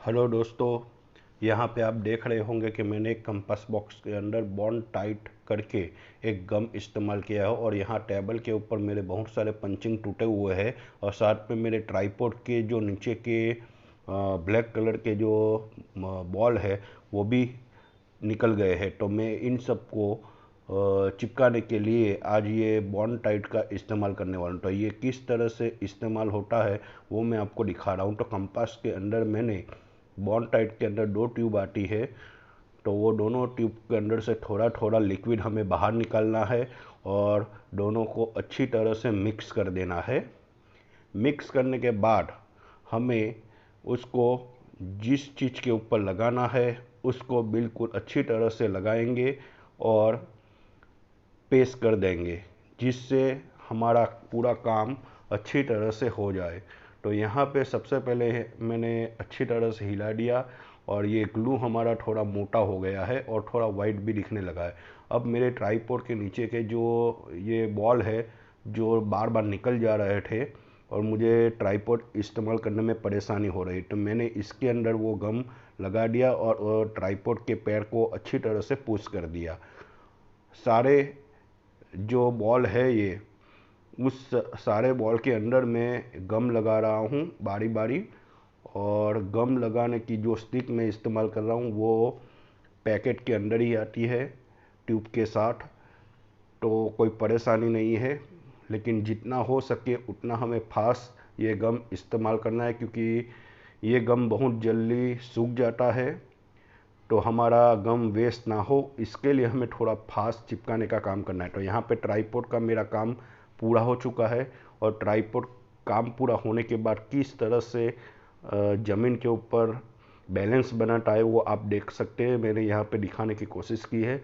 Hello दोस्तों, यहाँ पे आप देख रहे होंगे कि मैंने एक कंपास बॉक्स के अंदर बॉन्ड टाइट करके एक गम इस्तेमाल किया है। और यहाँ टेबल के ऊपर मेरे बहुत सारे पंचिंग टूटे हुए हैं और साथ में मेरे ट्राइपॉड के जो नीचे के ब्लैक कलर के जो बॉल है वो भी निकल गए हैं। तो मैं इन सब को चिपकाने के लिए आज ये बॉन्ड टाइट का इस्तेमाल करने वाला हूँ। तो ये किस तरह से इस्तेमाल होता है वो मैं आपको दिखा रहा हूँ। तो कंपास के अंदर मैंने बॉन्ड टाइट के अंदर दो ट्यूब आती है, तो वो दोनों ट्यूब के अंदर से थोड़ा थोड़ा लिक्विड हमें बाहर निकालना है और दोनों को अच्छी तरह से मिक्स कर देना है। मिक्स करने के बाद हमें उसको जिस चीज़ के ऊपर लगाना है उसको बिल्कुल अच्छी तरह से लगाएंगे और पेस्ट कर देंगे, जिससे हमारा पूरा काम अच्छी तरह से हो जाए। तो यहाँ पे सबसे पहले मैंने अच्छी तरह से हिला दिया और ये ग्लू हमारा थोड़ा मोटा हो गया है और थोड़ा वाइट भी दिखने लगा है। अब मेरे ट्राइपॉड के नीचे के जो ये बॉल है जो बार बार निकल जा रहे थे और मुझे ट्राइपॉड इस्तेमाल करने में परेशानी हो रही, तो मैंने इसके अंदर वो गम लगा दिया और ट्राइपॉड के पैर को अच्छी तरह से पुश कर दिया। सारे जो बॉल है ये उस सारे बॉल के अंदर मैं गम लगा रहा हूँ बारी बारी। और गम लगाने की जो स्टिक मैं इस्तेमाल कर रहा हूँ वो पैकेट के अंदर ही आती है ट्यूब के साथ, तो कोई परेशानी नहीं है। लेकिन जितना हो सके उतना हमें फास्ट ये गम इस्तेमाल करना है, क्योंकि ये गम बहुत जल्दी सूख जाता है। तो हमारा गम वेस्ट ना हो इसके लिए हमें थोड़ा फास्ट चिपकाने का काम करना है। तो यहाँ पे ट्राइपॉड का मेरा काम पूरा हो चुका है और ट्राइपॉड काम पूरा होने के बाद किस तरह से ज़मीन के ऊपर बैलेंस बनाता है वो आप देख सकते हैं। मैंने यहाँ पे दिखाने की कोशिश की है।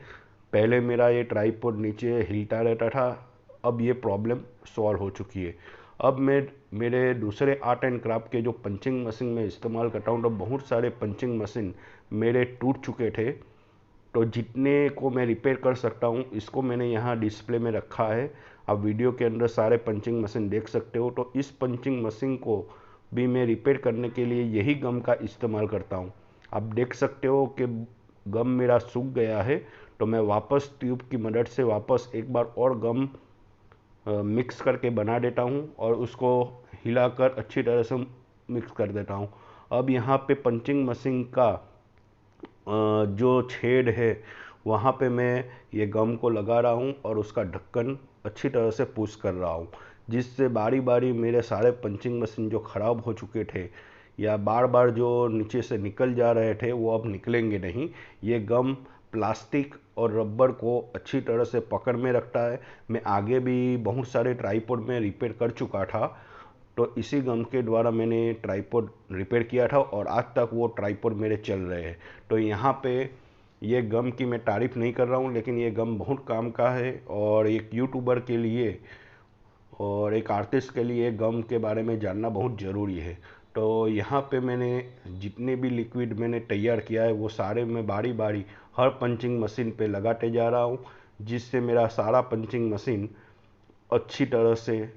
पहले मेरा ये ट्राइपॉड नीचे हिलता रहता था, अब ये प्रॉब्लम सॉल्व हो चुकी है। अब मैं मेरे दूसरे आर्ट एंड क्राफ्ट के जो पंचिंग मशीन में इस्तेमाल करता हूँ, तो बहुत सारे पंचिंग मशीन मेरे टूट चुके थे। तो जितने को मैं रिपेयर कर सकता हूँ इसको मैंने यहाँ डिस्प्ले में रखा है। आप वीडियो के अंदर सारे पंचिंग मशीन देख सकते हो। तो इस पंचिंग मशीन को भी मैं रिपेयर करने के लिए यही गम का इस्तेमाल करता हूँ। आप देख सकते हो कि गम मेरा सूख गया है, तो मैं वापस ट्यूब की मदद से वापस एक बार और गम मिक्स करके बना देता हूँ और उसको हिलाकर अच्छी तरह से मिक्स कर देता हूँ। अब यहाँ पे पंचिंग मशीन का जो छेद है वहाँ पे मैं ये गम को लगा रहा हूँ और उसका ढक्कन अच्छी तरह से पुश कर रहा हूँ, जिससे बारी बारी मेरे सारे पंचिंग मशीन जो ख़राब हो चुके थे या बार बार जो नीचे से निकल जा रहे थे वो अब निकलेंगे नहीं। ये गम प्लास्टिक और रबर को अच्छी तरह से पकड़ में रखता है। मैं आगे भी बहुत सारे ट्राइपॉड में रिपेयर कर चुका था, तो इसी गम के द्वारा मैंने ट्राइपॉड रिपेयर किया था और आज तक वो ट्राइपॉड मेरे चल रहे हैं। तो यहाँ पे ये गम की मैं तारीफ़ नहीं कर रहा हूँ, लेकिन ये गम बहुत काम का है और एक यूट्यूबर के लिए और एक आर्टिस्ट के लिए गम के बारे में जानना बहुत ज़रूरी है। तो यहाँ पे मैंने जितने भी लिक्विड मैंने तैयार किया है वो सारे मैं बारी बारी हर पंचिंग मशीन पे लगाते जा रहा हूँ, जिससे मेरा सारा पंचिंग मशीन अच्छी तरह से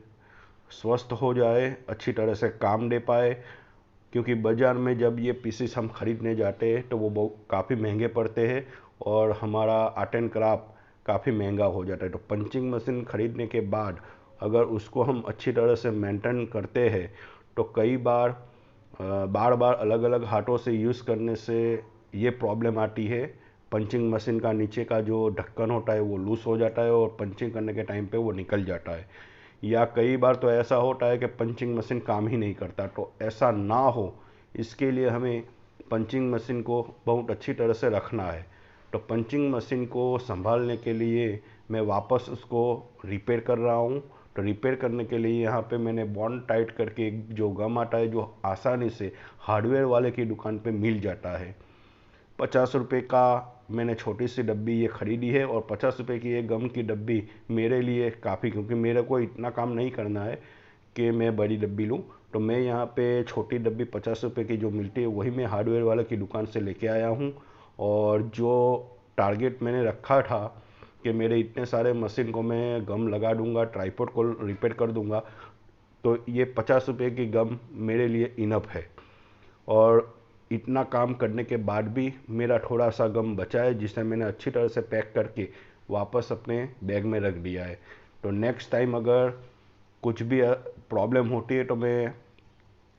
स्वस्थ हो जाए, अच्छी तरह से काम दे पाए। क्योंकि बाज़ार में जब ये पीसेस हम ख़रीदने जाते हैं तो वो काफ़ी महंगे पड़ते हैं और हमारा आर्ट एंड क्राफ्ट काफ़ी महंगा हो जाता है। तो पंचिंग मशीन ख़रीदने के बाद अगर उसको हम अच्छी तरह से मेंटेन करते हैं तो कई बार बार बार अलग अलग हाथों से यूज़ करने से ये प्रॉब्लम आती है। पंचिंग मशीन का नीचे का जो ढक्कन होता है वो लूज़ हो जाता है और पंचिंग करने के टाइम पे वो निकल जाता है। या कई बार तो ऐसा होता है कि पंचिंग मशीन काम ही नहीं करता। तो ऐसा ना हो इसके लिए हमें पंचिंग मशीन को बहुत अच्छी तरह से रखना है। तो पंचिंग मशीन को संभालने के लिए मैं वापस उसको रिपेयर कर रहा हूँ। तो रिपेयर करने के लिए यहाँ पे मैंने बॉन्ड टाइट करके एक जो गम आता है जो आसानी से हार्डवेयर वाले की दुकान पे मिल जाता है, 50 रुपये का मैंने छोटी सी डब्बी ये ख़रीदी है। और 50 रुपये की ये गम की डब्बी मेरे लिए काफ़ी, क्योंकि मेरे को इतना काम नहीं करना है कि मैं बड़ी डब्बी लूँ। तो मैं यहाँ पे छोटी डब्बी 50 रुपये की जो मिलती है वही मैं हार्डवेयर वाले की दुकान से लेके आया हूँ। और जो टारगेट मैंने रखा था कि मेरे इतने सारे मशीन को मैं गम लगा दूंगा, ट्राइपॉड को रिपेयर कर दूंगा, तो ये 50 रुपये की गम मेरे लिए इनफ है। और इतना काम करने के बाद भी मेरा थोड़ा सा गम बचा है, जिसे मैंने अच्छी तरह से पैक करके वापस अपने बैग में रख दिया है। तो नेक्स्ट टाइम अगर कुछ भी प्रॉब्लम होती है तो मैं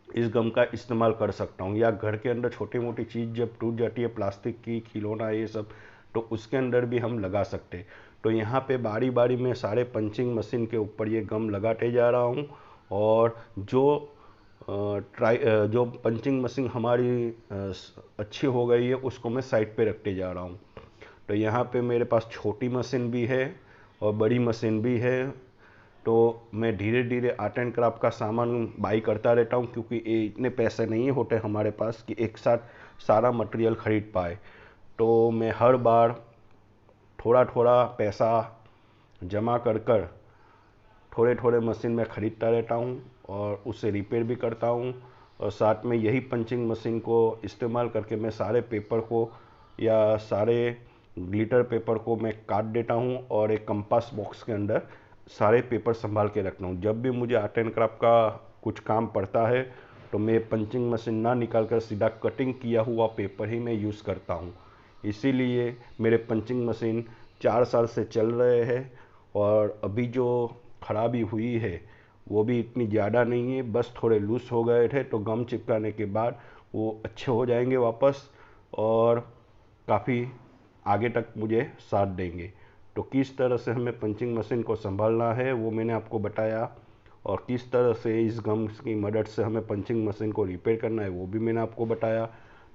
इस गम का इस्तेमाल कर सकता हूँ। या घर के अंदर छोटी मोटी चीज़ जब टूट जाती है, प्लास्टिक की खिलौना ये सब, तो उसके अंदर भी हम लगा सकते हैं। तो यहाँ पे बारी बारी में सारे पंचिंग मशीन के ऊपर ये गम लगाते जा रहा हूँ। और जो पंचिंग मशीन हमारी अच्छी हो गई है उसको मैं साइड पे रखते जा रहा हूँ। तो यहाँ पे मेरे पास छोटी मशीन भी है और बड़ी मशीन भी है। तो मैं धीरे धीरे आर्ट एंड क्राफ्ट का सामान बाई करता रहता हूँ, क्योंकि ये इतने पैसे नहीं होते हमारे पास कि एक साथ सारा मटेरियल खरीद पाए। तो मैं हर बार थोड़ा थोड़ा पैसा जमा कर कर थोड़े थोड़े मशीन में ख़रीदता रहता हूँ और उसे रिपेयर भी करता हूँ। और साथ में यही पंचिंग मशीन को इस्तेमाल करके मैं सारे पेपर को या सारे ग्लिटर पेपर को मैं काट देता हूँ और एक कंपास बॉक्स के अंदर सारे पेपर संभाल के रखता हूँ। जब भी मुझे आर्ट एंड क्राफ्ट का कुछ काम पड़ता है तो मैं पंचिंग मशीन ना निकाल कर सीधा कटिंग किया हुआ पेपर ही मैं यूज़ करता हूँ। इसीलिए मेरे पंचिंग मशीन 4 साल से चल रहे हैं और अभी जो खराबी हुई है वो भी इतनी ज़्यादा नहीं है, बस थोड़े लूज हो गए थे। तो गम चिपकाने के बाद वो अच्छे हो जाएंगे वापस और काफ़ी आगे तक मुझे साथ देंगे। तो किस तरह से हमें पंचिंग मशीन को संभालना है वो मैंने आपको बताया, और किस तरह से इस गम की मदद से हमें पंचिंग मशीन को रिपेयर करना है वो भी मैंने आपको बताया।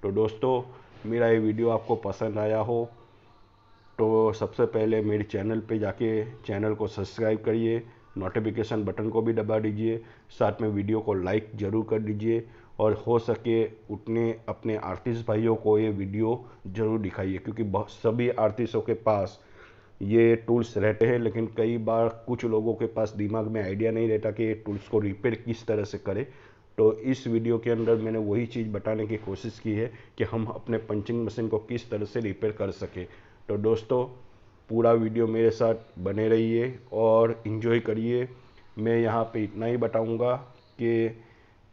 तो दोस्तों, मेरा ये वीडियो आपको पसंद आया हो तो सबसे पहले मेरे चैनल पे जाके चैनल को सब्सक्राइब करिए, नोटिफिकेशन बटन को भी दबा दीजिए, साथ में वीडियो को लाइक ज़रूर कर दीजिए और हो सके उतने अपने आर्टिस्ट भाइयों को ये वीडियो ज़रूर दिखाइए, क्योंकि सभी आर्टिस्टों के पास ये टूल्स रहते हैं, लेकिन कई बार कुछ लोगों के पास दिमाग में आइडिया नहीं रहता कि ये टूल्स को रिपेयर किस तरह से करें। तो इस वीडियो के अंदर मैंने वही चीज़ बताने की कोशिश की है कि हम अपने पंचिंग मशीन को किस तरह से रिपेयर कर सकें। तो दोस्तों, पूरा वीडियो मेरे साथ बने रहिए और इन्जॉय करिए। मैं यहाँ पे इतना ही बताऊँगा कि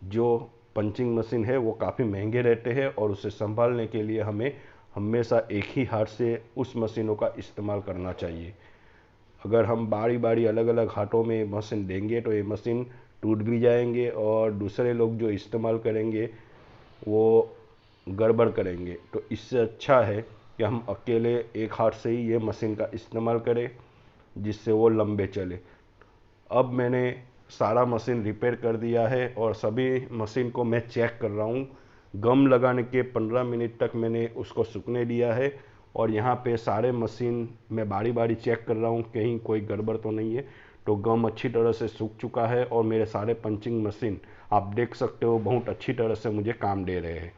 जो पंचिंग मशीन है वो काफ़ी महंगे रहते हैं और उसे संभालने के लिए हमें हमेशा एक ही हाथ से उस मशीनों का इस्तेमाल करना चाहिए। अगर हम बारी बारी अलग अलग हाथों में मशीन देंगे तो ये मशीन टूट भी जाएंगे और दूसरे लोग जो इस्तेमाल करेंगे वो गड़बड़ करेंगे। तो इससे अच्छा है कि हम अकेले एक हाथ से ही ये मशीन का इस्तेमाल करें, जिससे वो लंबे चले। अब मैंने सारा मशीन रिपेयर कर दिया है और सभी मशीन को मैं चेक कर रहा हूँ। गम लगाने के 15 मिनट तक मैंने उसको सूखने दिया है और यहाँ पे सारे मशीन मैं बारी बारी चेक कर रहा हूँ कहीं कोई गड़बड़ तो नहीं है। तो गम अच्छी तरह से सूख चुका है और मेरे सारे पंचिंग मशीन आप देख सकते हो बहुत अच्छी तरह से मुझे काम दे रहे हैं।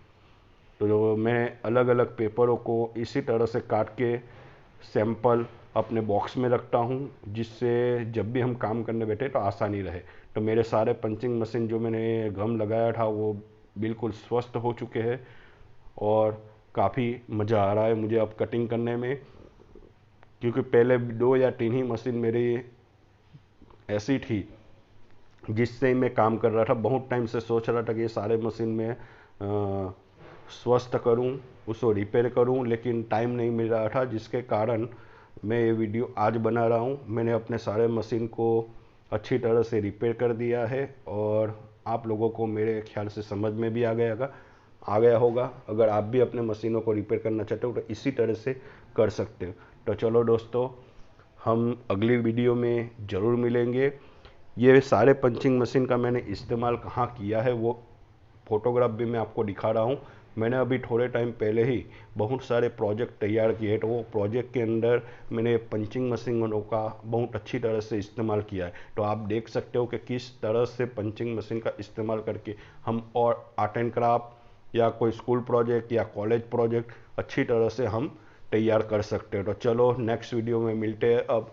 तो मैं अलग अलग पेपरों को इसी तरह से काट के सैंपल अपने बॉक्स में रखता हूँ, जिससे जब भी हम काम करने बैठे तो आसानी रहे। तो मेरे सारे पंचिंग मशीन जो मैंने गम लगाया था वो बिल्कुल स्वस्थ हो चुके हैं और काफ़ी मज़ा आ रहा है मुझे अब कटिंग करने में, क्योंकि पहले 2 या 3 ही मशीन मेरी ऐसी थी जिससे मैं काम कर रहा था। बहुत टाइम से सोच रहा था कि ये सारे मशीन में स्वस्थ करूं, उसको रिपेयर करूं, लेकिन टाइम नहीं मिल रहा था, जिसके कारण मैं ये वीडियो आज बना रहा हूं। मैंने अपने सारे मशीन को अच्छी तरह से रिपेयर कर दिया है और आप लोगों को मेरे ख्याल से समझ में भी आ गया होगा। अगर आप भी अपने मशीनों को रिपेयर करना चाहते हो तो इसी तरह से कर सकते हो। तो चलो दोस्तों, हम अगली वीडियो में ज़रूर मिलेंगे। ये सारे पंचिंग मशीन का मैंने इस्तेमाल कहाँ किया है वो फोटोग्राफ भी मैं आपको दिखा रहा हूँ। मैंने अभी थोड़े टाइम पहले ही बहुत सारे प्रोजेक्ट तैयार किए, तो वो प्रोजेक्ट के अंदर मैंने पंचिंग मशीनों का बहुत अच्छी तरह से इस्तेमाल किया है। तो आप देख सकते हो कि किस तरह से पंचिंग मशीन का इस्तेमाल करके हम और आर्ट एंड क्राफ्ट या कोई स्कूल प्रोजेक्ट या कॉलेज प्रोजेक्ट अच्छी तरह से हम तैयार कर सकते हैं। तो चलो नेक्स्ट वीडियो में मिलते हैं। अब